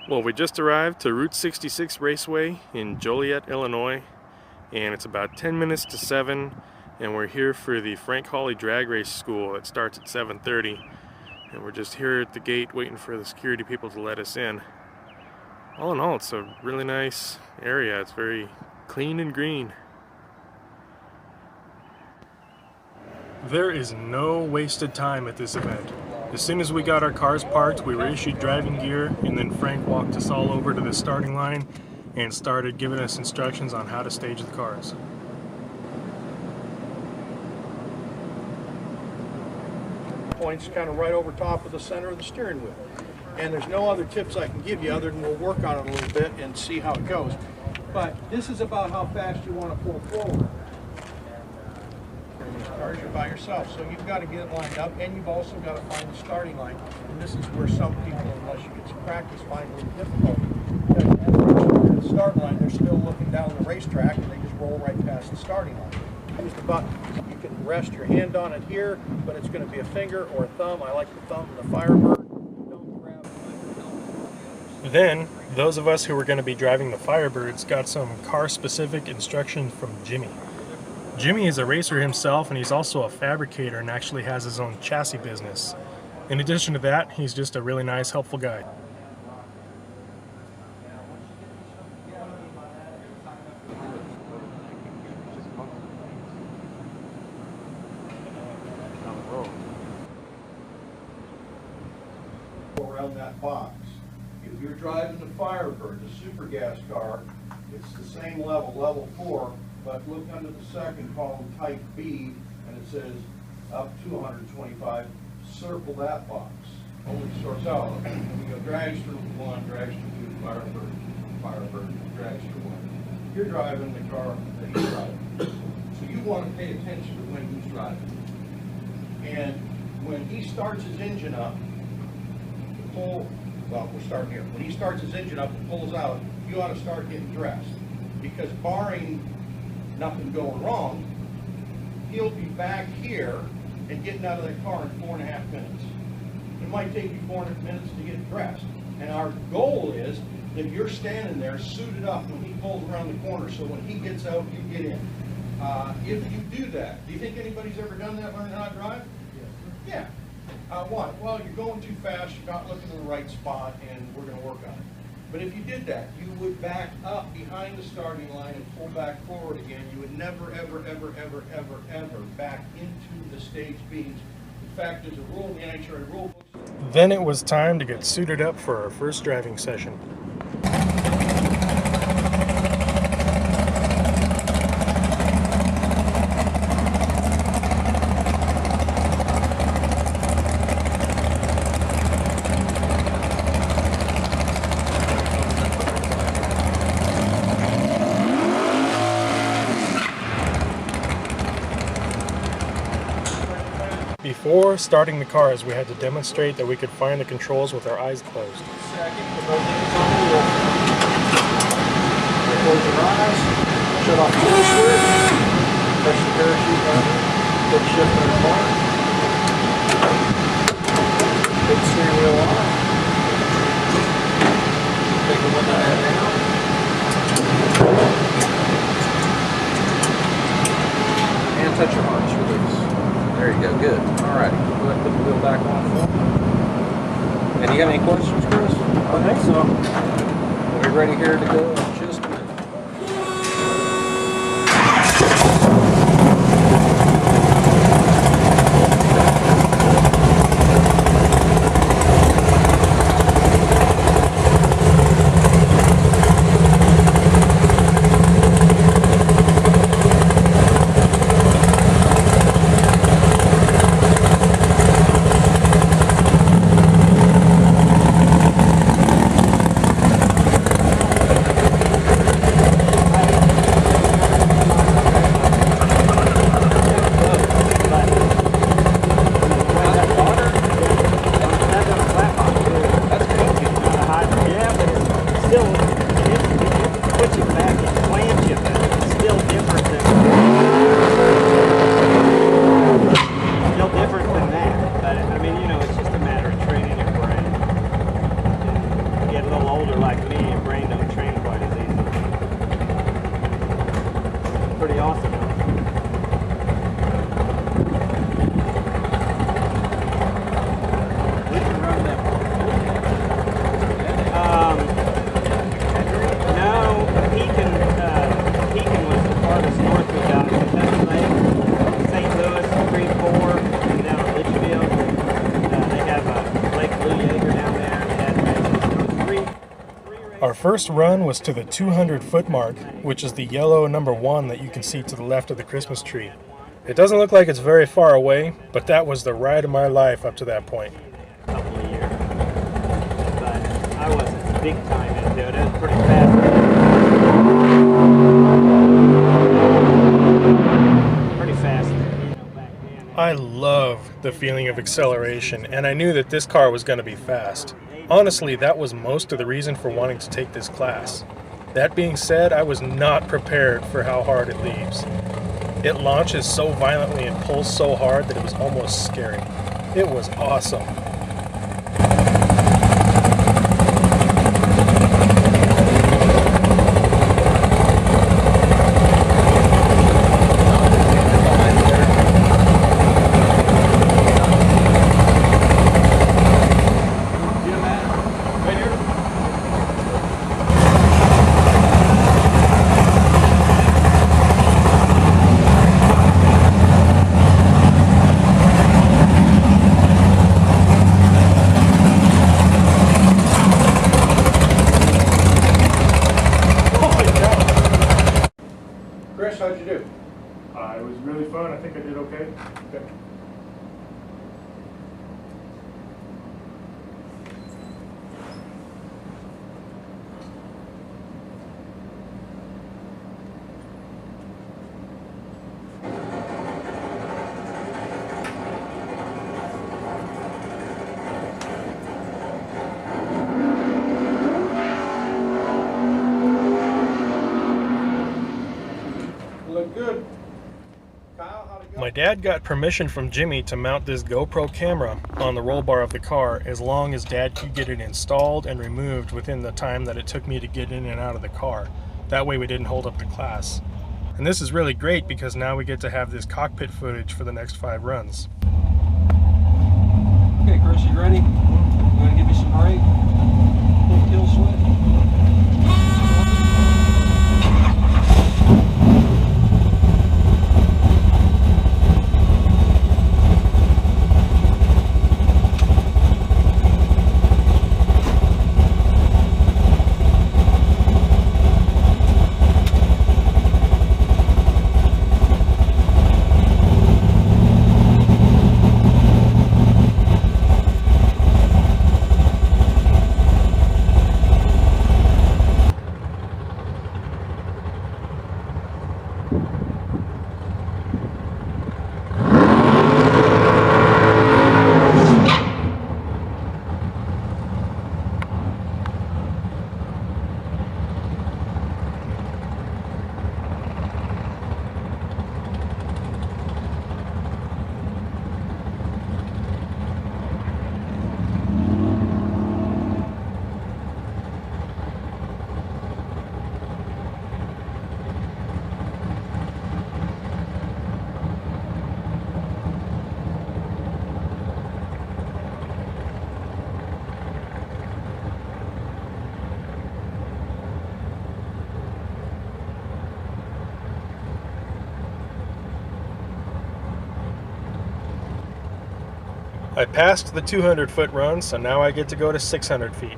Well, we just arrived to Route 66 Raceway in Joliet, Illinois, and it's about 10 minutes to 7, and we're here for the Frank Hawley Drag Race School that starts at 7:30, and we're just here at the gate waiting for the security people to let us in. All in all, it's a really nice area. It's very clean and green. There is no wasted time at this event. As soon as we got our cars parked, we were issued driving gear, and then Frank walked us all over to the starting line and started giving us instructions on how to stage the cars. Points kind of right over top of the center of the steering wheel. And there's no other tips I can give you other than we'll work on it a little bit and see how it goes. But this is about how fast you want to pull forward. These cars are by yourself, so you've got to get it lined up, and you've also got to find the starting line. And this is where some people, unless you get some practice, find it a little difficult. Because at the start line, they're still looking down the racetrack, and they just roll right past the starting line. Use the button. You can rest your hand on it here, but it's going to be a finger or a thumb. I like the thumb and the Firebird. Don't grab it. Then, those of us who were going to be driving the Firebirds got some car-specific instructions from Jimmy. Jimmy is a racer himself, and he's also a fabricator and actually has his own chassis business. In addition to that, he's just a really nice, helpful guy. Around that box. If you're driving the Firebird, the super gas car, it's the same level, level 4, but look under the second column, type B, and it says up to 125. Circle that box. Only sorts out. And we go dragster 1, dragster 2, Firebird, Firebird, dragster 1. You're driving the car that he's driving. So you want to pay attention to when he's driving. And when he starts his engine up, well, we're starting here. When he starts his engine up and pulls out, you ought to start getting dressed. Because barring nothing going wrong, he'll be back here and getting out of that car in 4.5 minutes. It might take you 4 minutes to get dressed. And our goal is that you're standing there suited up when he pulls around the corner, so when he gets out, you get in. If you do that, do you think anybody's ever done that, learning how to drive? Yeah. Why? Well, you're going too fast, you're not looking in the right spot, and we're going to work on it. But if you did that, you would back up behind the starting line and pull back forward again. You would never, ever, ever, ever, ever, ever back into the stage beams. In fact, there's a rule in the NHRA rule book. Then it was time to get suited up for our first driving session. Before starting the cars, we had to demonstrate that we could find the controls with our eyes closed. Close your eyes, shut off the kill switch, press the parachute button, put shift in the bar, put the steering wheel on, take the window down, and touch your harness release. There you go, good. Alright, go ahead and put the wheel back on for me. And you got any questions, Chris? I think so. We'll be ready here to go in just a minute. are like me, your brain don't train quite as easy. Pretty awesome. We can run that. No, Pekin was the farthest north we got. Kentucky Lake, St. Louis, 3-4, and down at Litchfield. They have Lake Blue Yeager down there. Our first run was to the 200-foot mark, which is the yellow number 1 that you can see to the left of the Christmas tree. It doesn't look like it's very far away, but that was the ride of my life up to that point. A couple of years. But I wasn't big time into it. It was pretty fast. Pretty fast, back then. I love the feeling of acceleration, and I knew that this car was going to be fast. Honestly, that was most of the reason for wanting to take this class. That being said, I was not prepared for how hard it leaves. It launches so violently and pulls so hard that it was almost scary. It was awesome. Chris, how'd you do? It was really fun. I think I did okay. Look good. Kyle, how'd it go? My dad got permission from Jimmy to mount this GoPro camera on the roll bar of the car as long as Dad could get it installed and removed within the time that it took me to get in and out of the car. That way we didn't hold up the class. And this is really great because now we get to have this cockpit footage for the next 5 runs. Okay, Chris, you ready? You want to give me some brake? Little kill switch. I passed the 200-foot run, so now I get to go to 600 feet.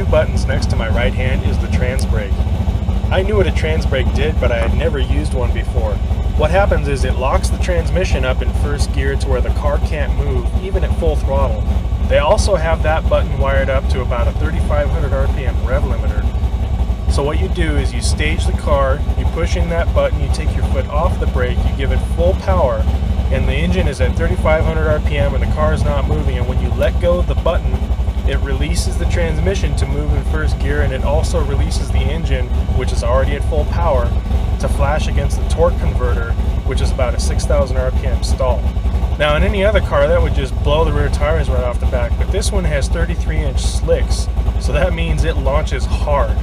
Buttons next to my right hand is the trans brake. I knew what a trans brake did, but I had never used one before. What happens is it locks the transmission up in first gear to where the car can't move, even at full throttle. They also have that button wired up to about a 3,500 RPM rev limiter. So what you do is you stage the car, you push in that button, you take your foot off the brake, you give it full power, and the engine is at 3,500 RPM and the car is not moving, and when you let go of the button, it releases the transmission to move in first gear, and it also releases the engine, which is already at full power, to flash against the torque converter, which is about a 6,000 RPM stall. Now in any other car that would just blow the rear tires right off the back, but this one has 33-inch slicks, so that means it launches hard.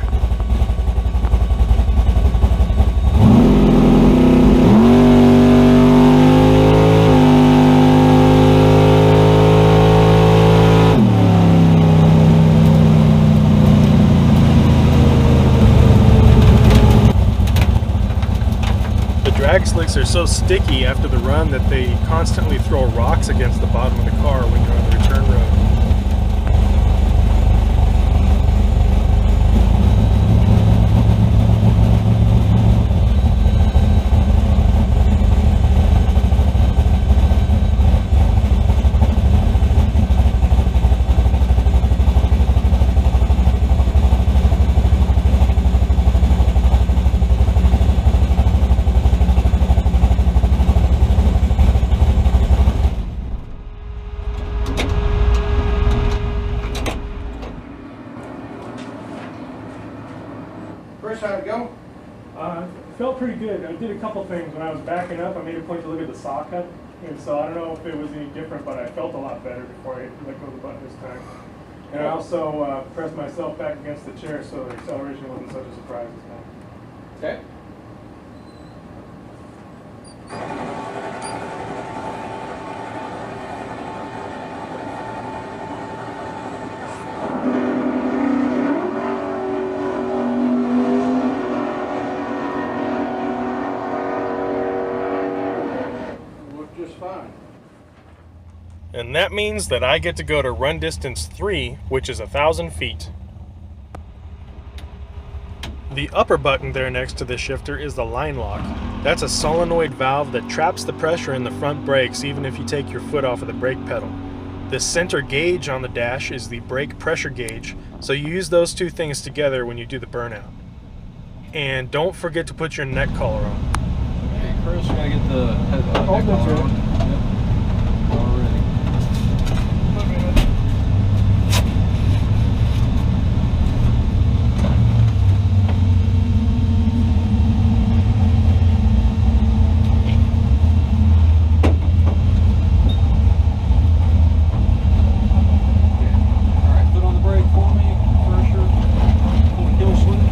Drag slicks are so sticky after the run that they constantly throw rocks against the bottom of the car when you're on the return road. Chris, how'd it go? It felt pretty good. I did a couple things. When I was backing up, I made a point to look at the socket, and so I don't know if it was any different, but I felt a lot better before I let go of the button this time. And I also pressed myself back against the chair, so the acceleration wasn't such a surprise this time. Okay. Just fine. And that means that I get to go to run distance 3, which is 1,000 feet. The upper button there next to the shifter is the line lock. That's a solenoid valve that traps the pressure in the front brakes even if you take your foot off of the brake pedal. The center gauge on the dash is the brake pressure gauge, so you use those two things together when you do the burnout. And don't forget to put your neck collar on. Hey, Chris, gotta get the head neck that's collar right. on. Yep. Already. All right, foot on the brake for me. Pressure. Full kill switch.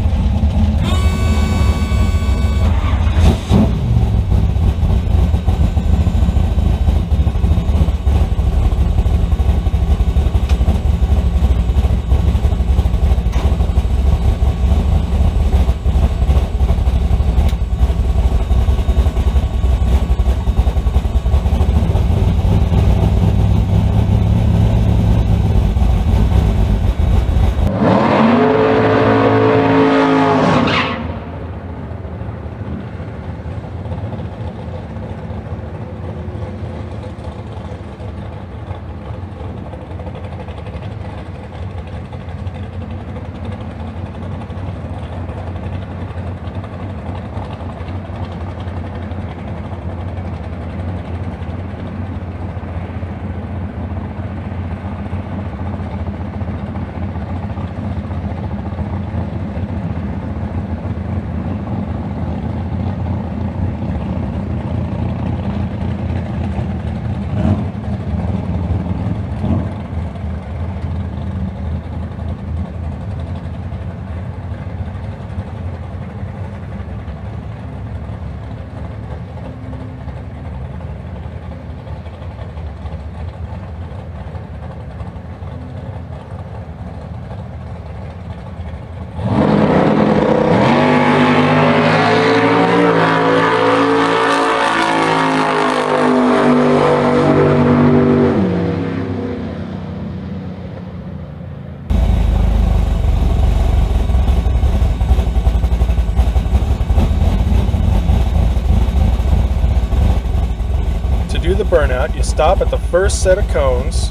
Burnout, you stop at the first set of cones,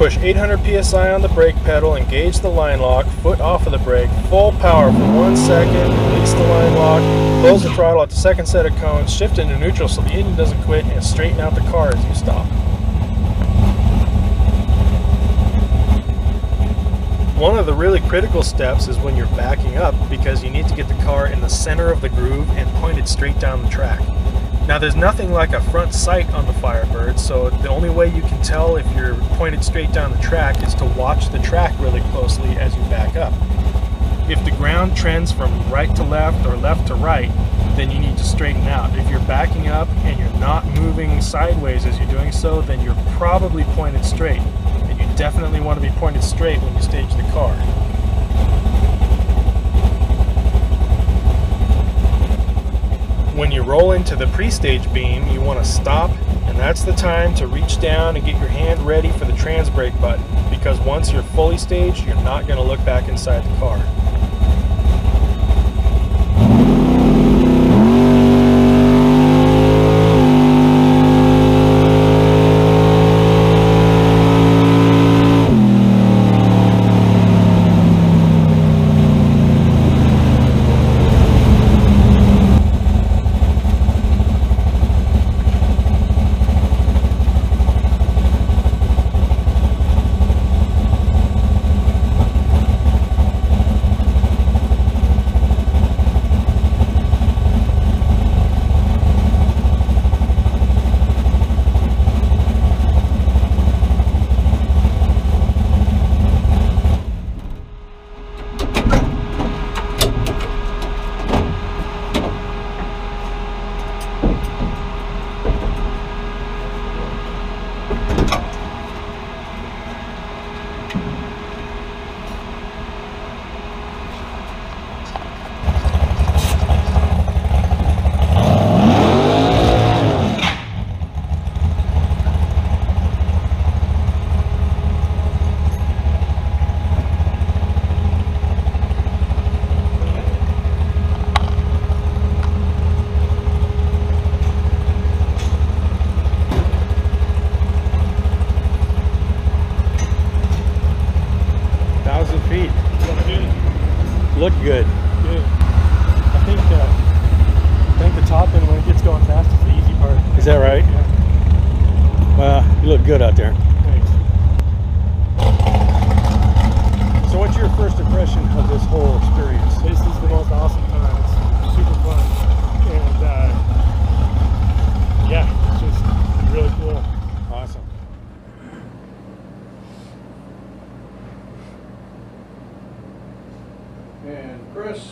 Push 800 psi on the brake pedal, engage the line lock, foot off of the brake, full power for 1 second, release the line lock, close the throttle at the second set of cones, shift into neutral so the engine doesn't quit, and straighten out the car as you stop. One of the really critical steps is when you're backing up, because you need to get the car in the center of the groove and pointed straight down the track. Now there's nothing like a front sight on the Firebird, so the only way you can tell if you're pointed straight down the track is to watch the track really closely as you back up. If the ground trends from right to left or left to right, then you need to straighten out. If you're backing up and you're not moving sideways as you're doing so, then you're probably pointed straight. And you definitely want to be pointed straight when you stage the car. When you roll into the pre-stage beam, you want to stop, and that's the time to reach down and get your hand ready for the trans brake button, because once you're fully staged, you're not going to look back inside the car. Look good. Good. I think the top end when it gets going fast is the easy part. Is that right? Yeah. Well, you look good out there. Thanks. So what's your first impression of this whole experience? This is the most awesome time. It's super fun. And yeah, it's just really cool. Awesome. And Chris.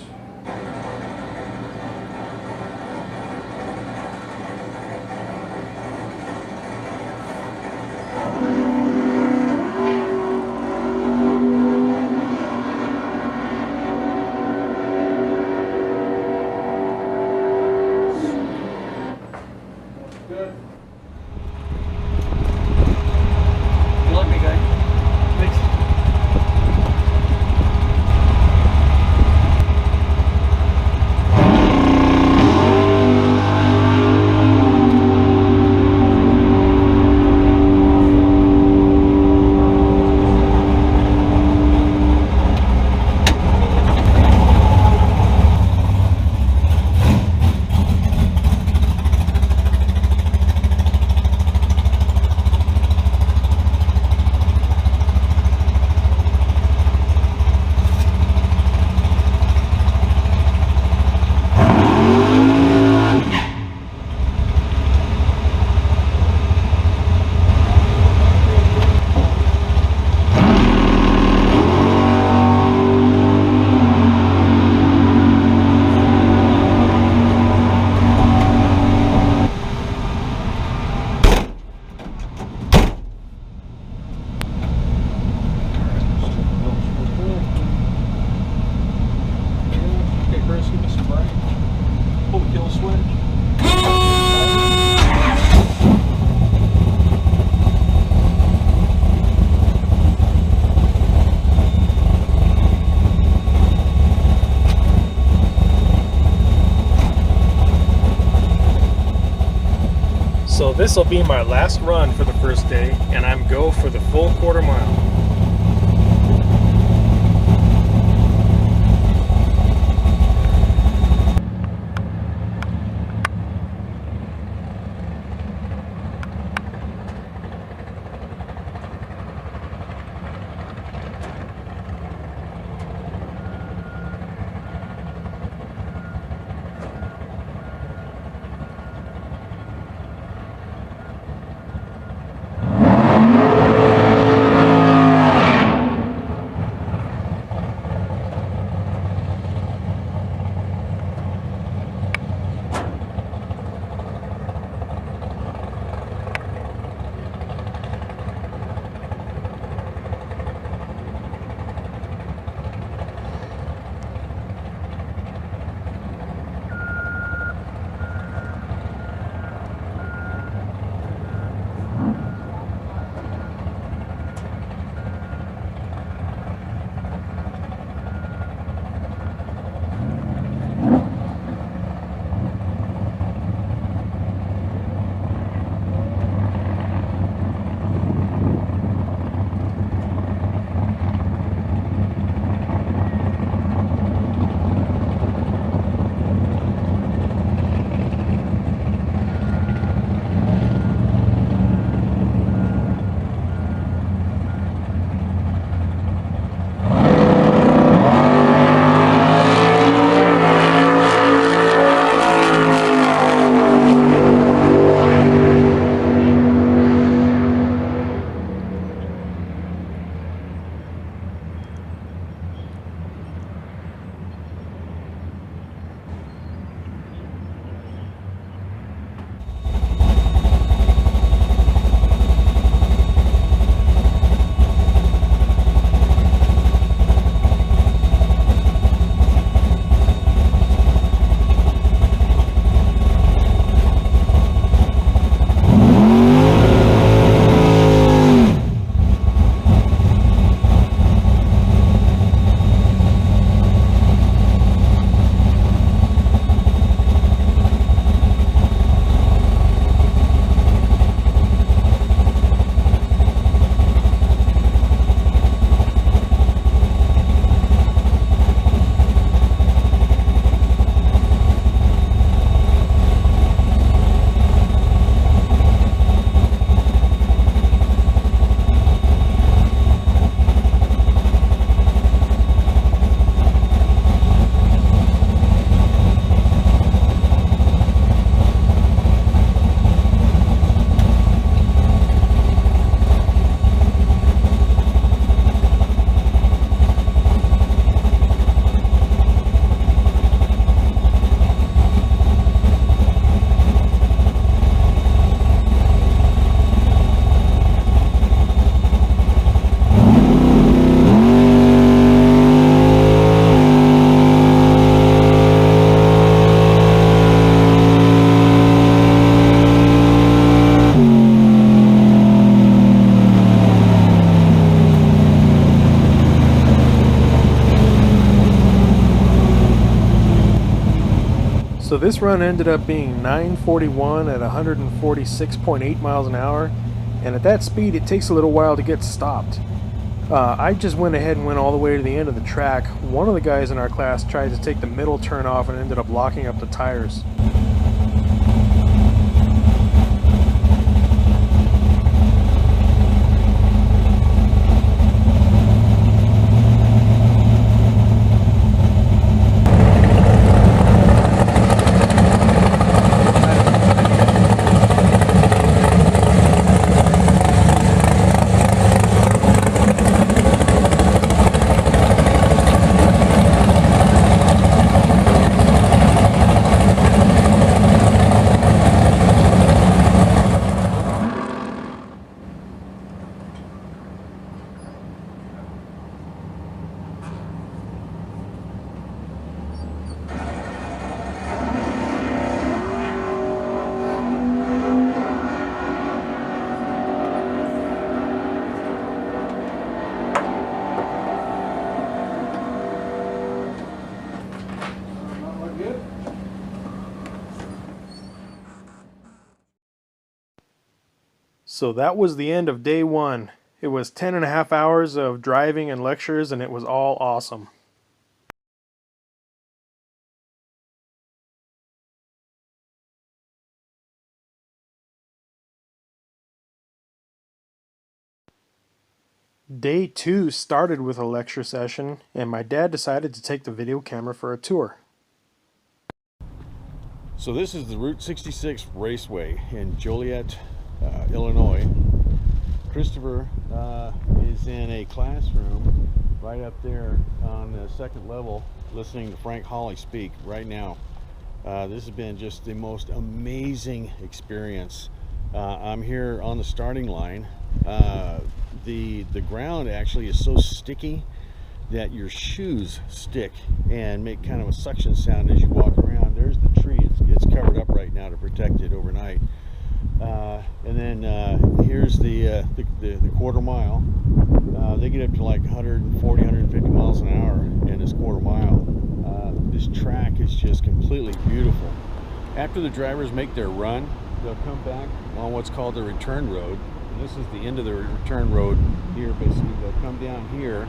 So this will be my last run for the first day, and I'm go for the full quarter mile. So this run ended up being 9:41 at 146.8 miles an hour, and at that speed it takes a little while to get stopped. I just went ahead and went all the way to the end of the track. One of the guys in our class tried to take the middle turn off and ended up locking up the tires. So that was the end of day one. It was 10.5 hours of driving and lectures, and it was all awesome. Day two started with a lecture session, and my dad decided to take the video camera for a tour. So this is the Route 66 Raceway in Joliet, Illinois. Christopher is in a classroom right up there on the second level listening to Frank Hawley speak right now. This has been just the most amazing experience. I'm here on the starting line. The ground actually is so sticky that your shoes stick and make kind of a suction sound as you walk around. There's the tree. It's covered up right now to protect it overnight. And then here's the quarter mile. They get up to like 140, 150 miles an hour in this quarter mile. This track is just completely beautiful. After the drivers make their run, they'll come back on what's called the return road. And this is the end of the return road here. Basically, they'll come down here.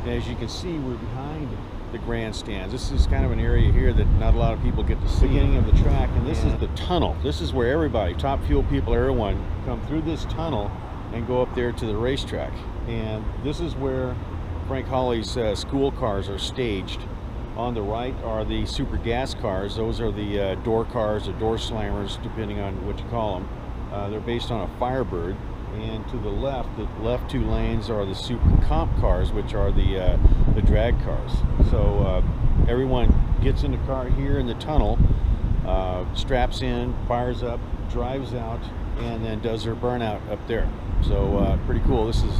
And as you can see, we're behind the grandstands. This is kind of an area here that not a lot of people get to see. Beginning of the track, and this is the tunnel. This is where everybody, top fuel people, everyone, come through this tunnel and go up there to the racetrack. And this is where Frank Hawley's school cars are staged. On the right are the super gas cars. Those are the door cars or door slammers, depending on what you call them. They're based on a Firebird. And to the left two lanes are the super comp cars, which are the drag cars. So everyone gets in the car here in the tunnel, straps in, fires up, drives out, and then does their burnout up there. So pretty cool. This is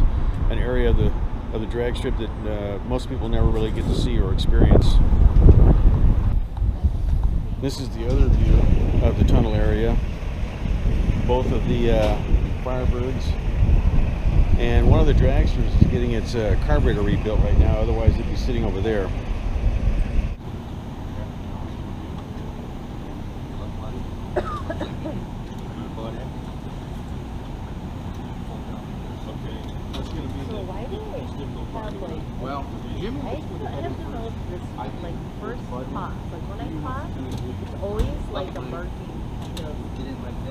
an area of the drag strip that most people never really get to see or experience. This is the other view of the tunnel area. Both of the Firebirds, and one of the dragsters is getting its carburetor rebuilt right now, otherwise it'd be sitting over there. Well, Jimmy, I have to know if this like first pop. Like when I pop, it's always like a murky.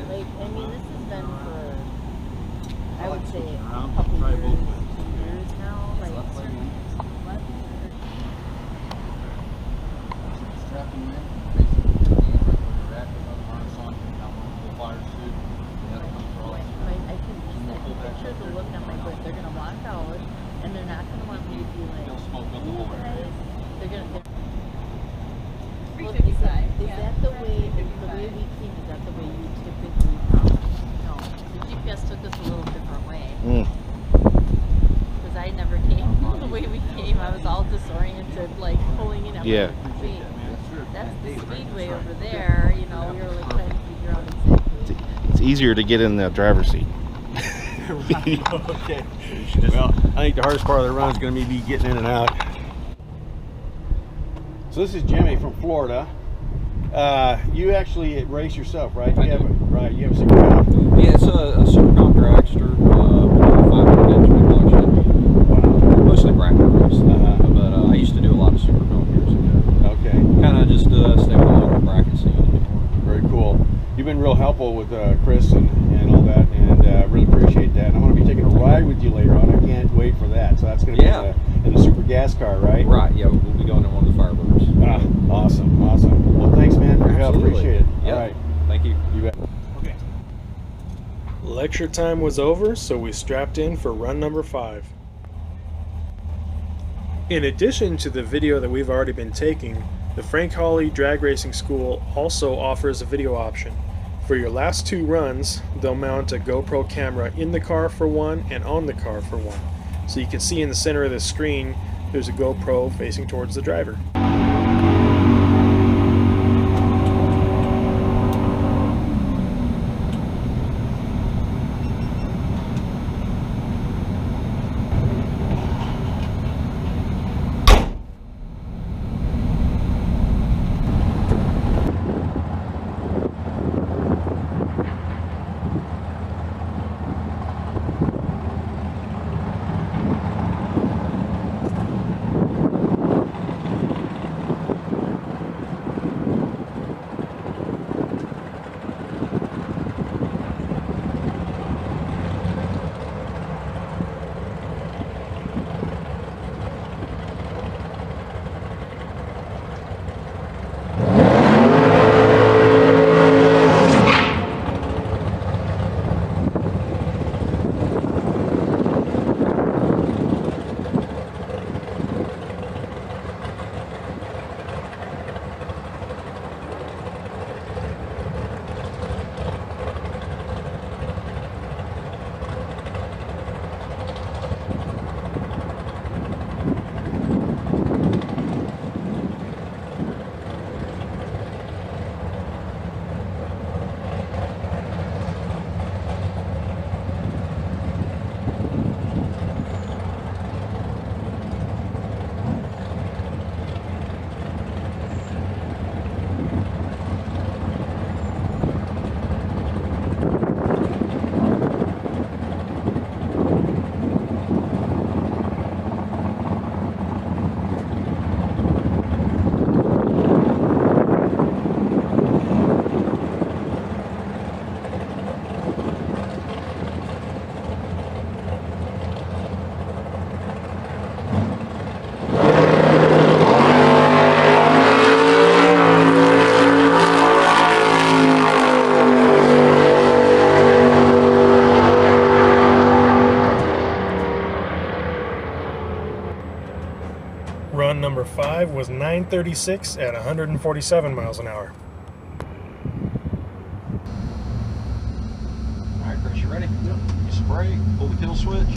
Like I mean, this has been for I would say a couple years now. Like strapping in, basically the rack with the harness on, the fire suit, and that comes across. I can picture the look on my foot. They're gonna walk out, and they're not gonna want me to be like, "Ooh, guys." They're gonna. Well, is that the way we came? Is that the way you typically come? No, the GPS took us a little different way. Mm. Because I never came the way we came. I was all disoriented, like pulling in. Yeah. That's the speedway over there. You know, we were like trying to figure out exactly. It's easier to get in the driver's seat. Okay. Well, I think the hardest part of the run is going to be getting in and out. So this is Jimmy from Florida. You actually race yourself, right? You have a super comp. Yeah, it's a super comp dragster, 500-inch production. Wow. Mostly bracket race, but I used to do a lot of super comp years ago. Okay. Kind of just stay with the local bracket scene anymore. Very cool. You've been real helpful with Chris and all that, and really appreciate that. And I'm going to be taking a ride with you later on. I can't wait for that. So that's going to be in the super gas car, right? Right, yeah, we'll be going in one of the Firebirds. Ah, awesome, awesome. Well, thanks, man, for your help. Appreciate it. Yep. All right. Thank you. You bet. Okay. Lecture time was over, so we strapped in for run number 5. In addition to the video that we've already been taking, the Frank Hawley Drag Racing School also offers a video option. For your last 2 runs, they'll mount a GoPro camera in the car for one and on the car for one. So you can see in the center of the screen, there's a GoPro facing towards the driver. 936 at 147 miles an hour. All right, Chris, you ready? Yep. You spray, pull the kill switch.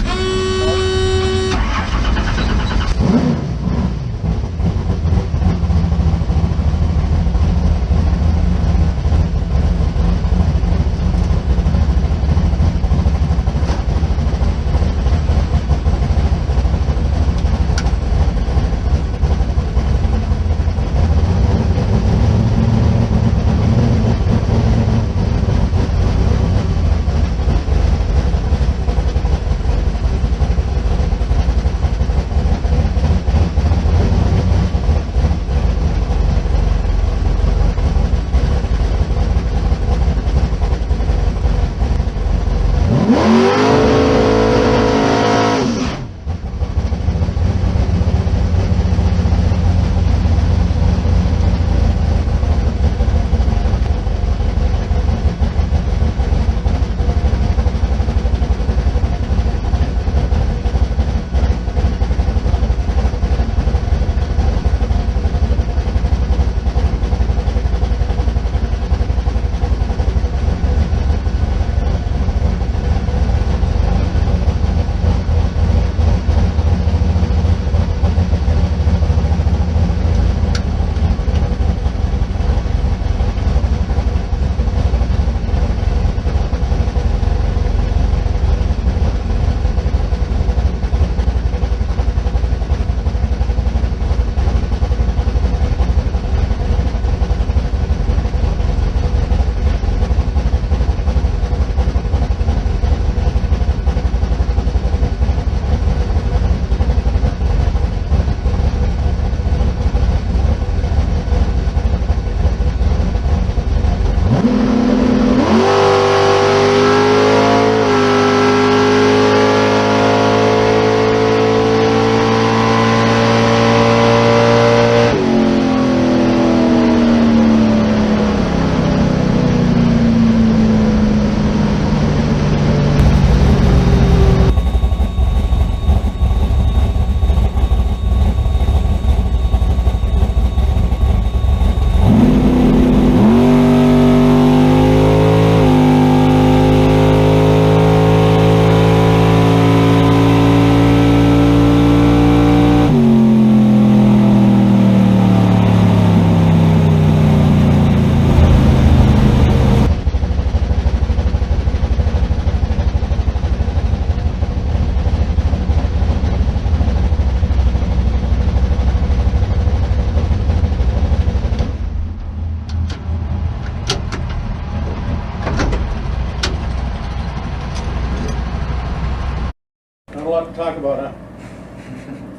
Not a lot to talk about, huh?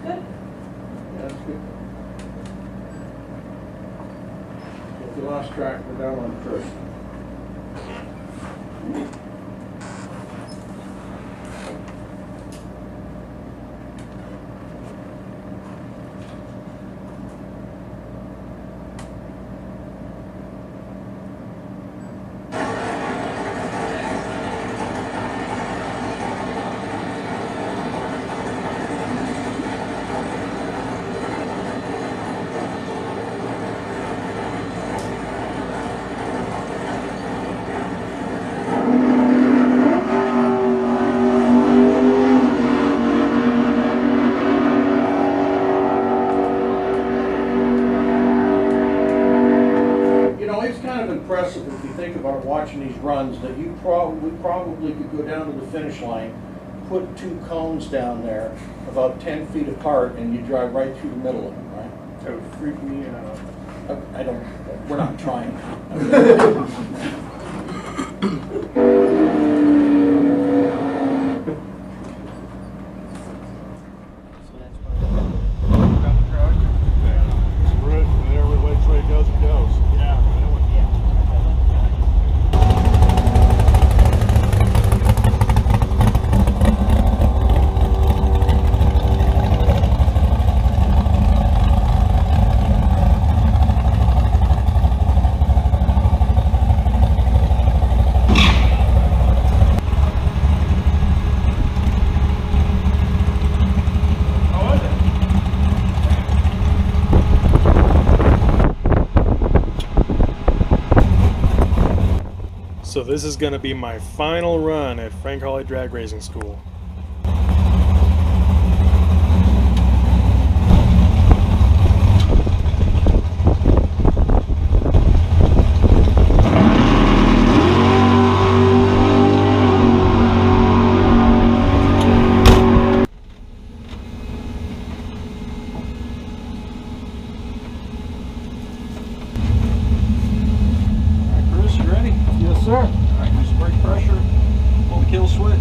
Yeah, that's good. If you lost track, we're down on first. Impressive if you think about it, watching these runs, that you probably could go down to the finish line, put two cones down there about 10 feet apart, and you drive right through the middle of them, right? That would freak me out. I don't, we're not trying. So this is going to be my final run at Frank Hawley Drag Racing School. Yes, sir. All right, use brake pressure. Pull the kill switch.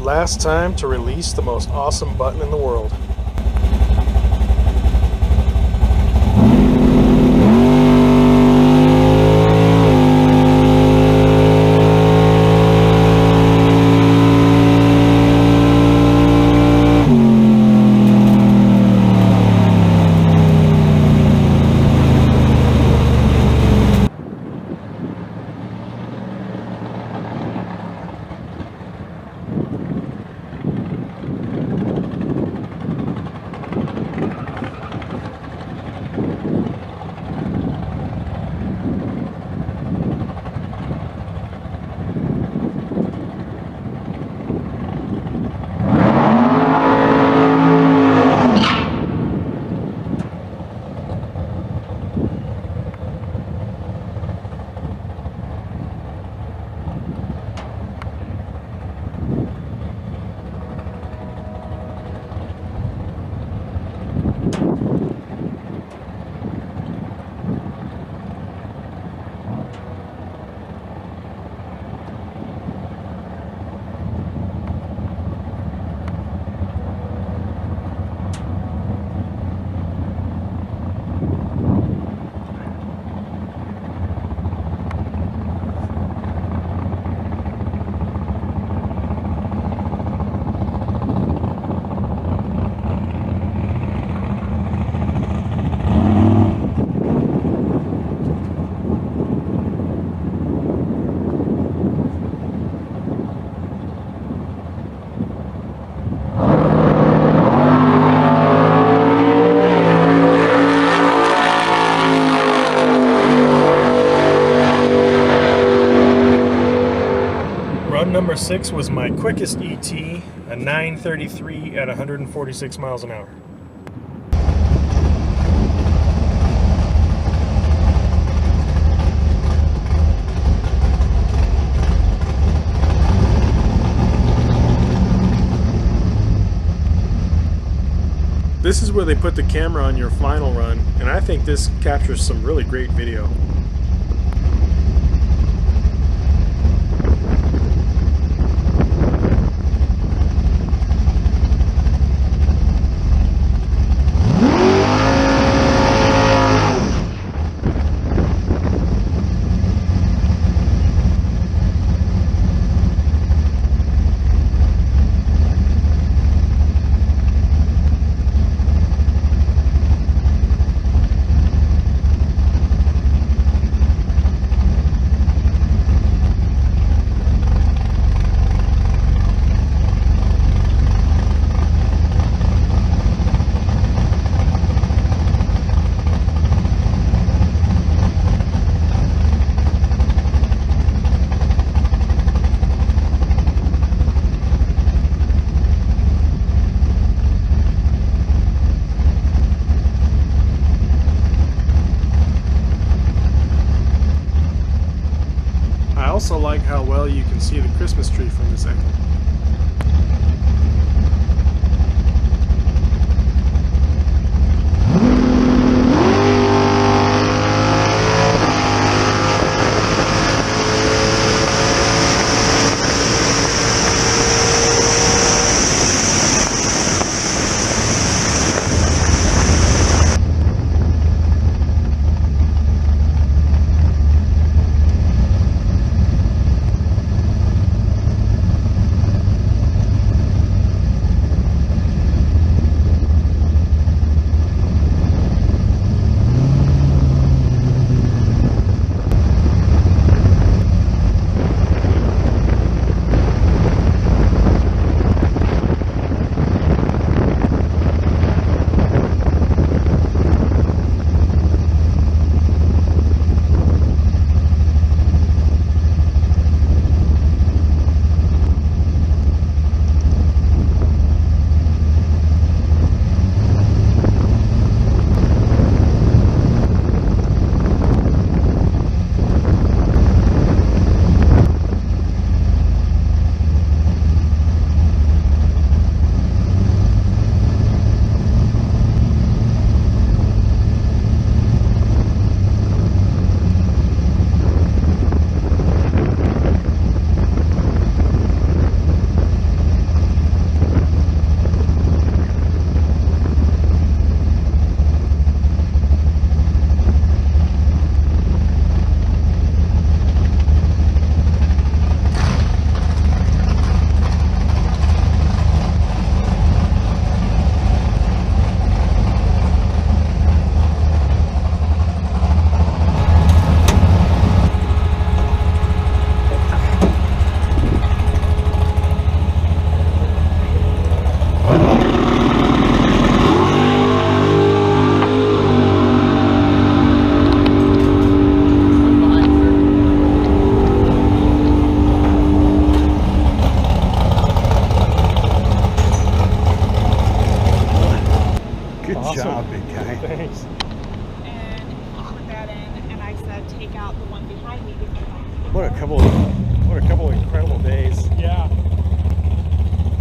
Last time to release the most awesome button in the world. Number 6 was my quickest ET, a 9:33 at 146 miles an hour. This is where they put the camera on your final run, and I think this captures some really great video. also like how well you can see the Christmas tree from this angle. Thanks. And put that in, and I said, take out the one behind me because I What a couple of incredible days. Yeah.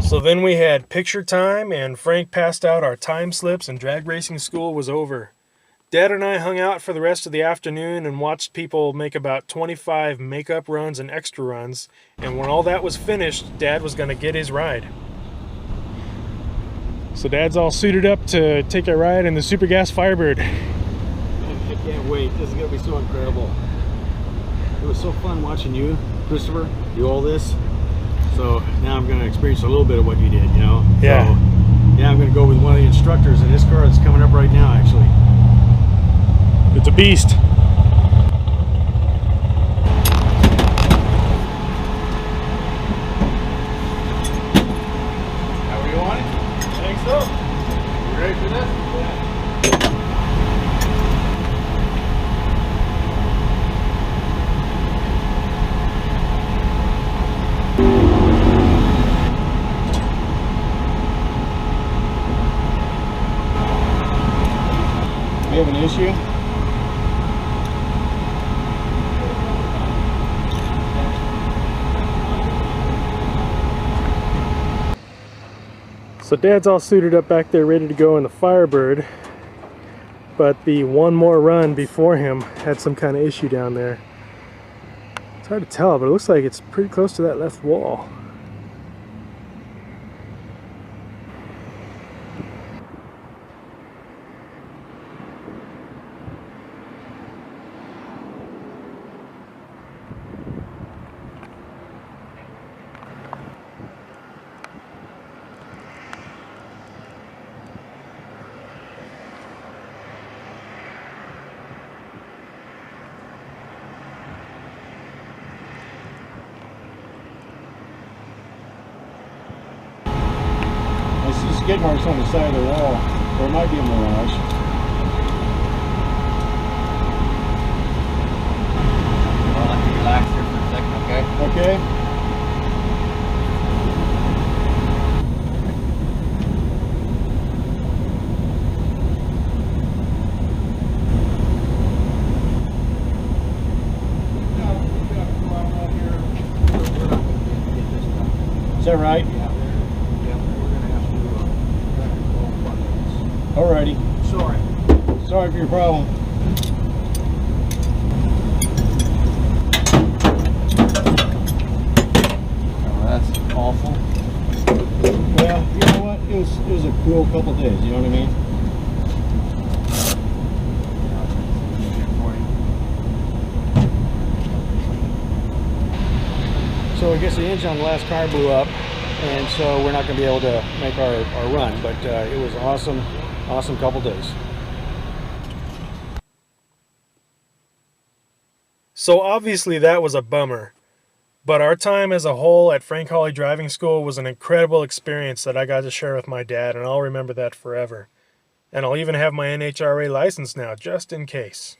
So then we had picture time, and Frank passed out our time slips, and drag racing school was over. Dad and I hung out for the rest of the afternoon and watched people make about 25 makeup runs and extra runs, and when all that was finished, Dad was going to get his ride. So Dad's all suited up to take a ride in the Super Gas Firebird. I can't wait. This is going to be so incredible. It was so fun watching you, Christopher, do all this. So now I'm going to experience a little bit of what you did, you know? Yeah. So, yeah, I'm going to go with one of the instructors in this car that's coming up right now, actually. It's a beast. How are you on it? I think so. You ready for this? Yeah. We have an issue? So Dad's all suited up back there ready to go in the Firebird, but the one more run before him had some kind of issue down there. It's hard to tell, but it looks like it's pretty close to that left wall. I see skid marks on the side of the wall, or it might be a mirage. I'll let you relax here for a second, okay? Okay. We got a problem out here. Alrighty. Sorry. Sorry for your problem. Oh, that's awful. Well, you know what? It was a cool couple days, you know what I mean? So I guess the engine on the last car blew up, and so we're not going to be able to make our run, but it was awesome couple days. So obviously that was a bummer, but our time as a whole at Frank Hawley Driving School was an incredible experience that I got to share with my dad, and I'll remember that forever. And I'll even have my NHRA license now, just in case.